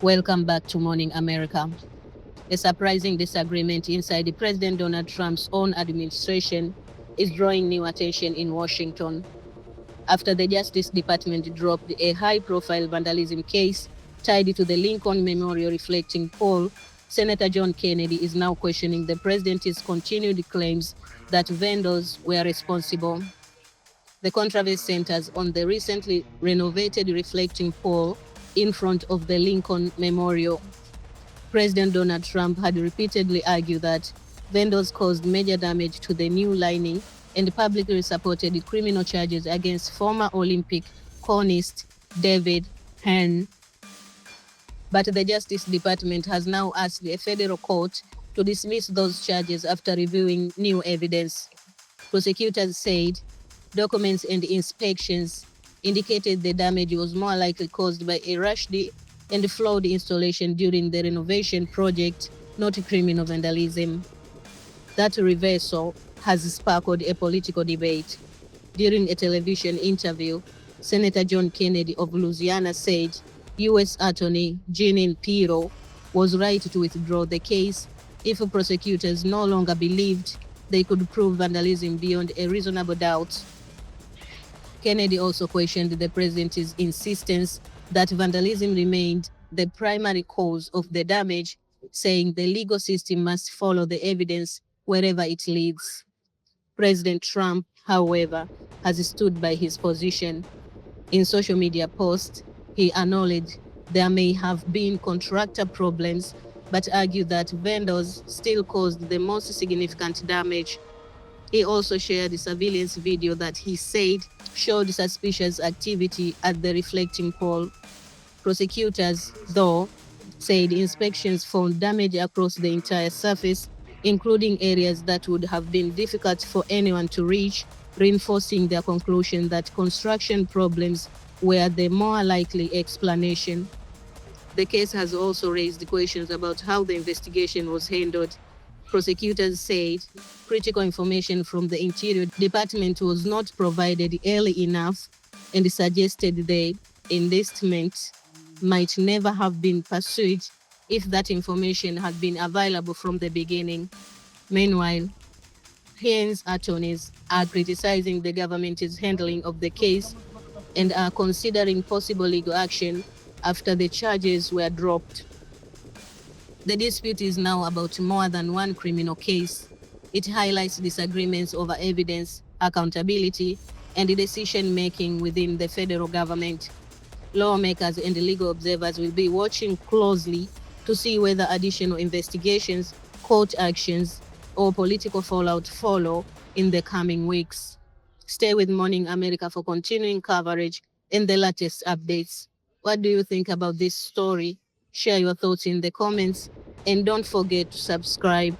Welcome back to Morning America. A surprising disagreement inside the President Donald Trump's own administration is drawing new attention in Washington. After the Justice Department dropped a high-profile vandalism case tied to the Lincoln Memorial reflecting poll, Senator John Kennedy is now questioning the president's continued claims that vendors were responsible. The controversy centers on the recently renovated reflecting pole in front of the Lincoln Memorial. President Donald Trump had repeatedly argued that vendors caused major damage to the new lining and publicly supported criminal charges against former Olympic cornist David Hearn. But the Justice Department has now asked a federal court to dismiss those charges after reviewing new evidence. Prosecutors said documents and inspections indicated the damage was more likely caused by a rushed and flawed installation during the renovation project, not criminal vandalism. That reversal has sparked a political debate. During a television interview, Senator John Kennedy of Louisiana said U.S. Attorney Jeanine Pirro was right to withdraw the case if prosecutors no longer believed they could prove vandalism beyond a reasonable doubt. Kennedy also questioned the president's insistence that vandalism remained the primary cause of the damage, saying the legal system must follow the evidence wherever it leads. President Trump, however, has stood by his position. In social media posts, he acknowledged there may have been contractor problems, but argued that vendors still caused the most significant damage. He also shared a surveillance video that he said showed suspicious activity at the reflecting pole. Prosecutors, though, said inspections found damage across the entire surface, including areas that would have been difficult for anyone to reach, reinforcing their conclusion that construction problems were the more likely explanation. The case has also raised questions about how the investigation was handled. Prosecutors said critical information from the Interior Department was not provided early enough and suggested the indictment might never have been pursued if that information had been available from the beginning. Meanwhile, Hearn's attorneys are criticizing the government's handling of the case and are considering possible legal action after the charges were dropped. The dispute is now about more than one criminal case. It highlights disagreements over evidence, accountability, and decision-making within the federal government. Lawmakers and legal observers will be watching closely to see whether additional investigations, court actions, or political fallout follow in the coming weeks. Stay with Morning America for continuing coverage and the latest updates. What do you think about this story? Share your thoughts in the comments and don't forget to subscribe.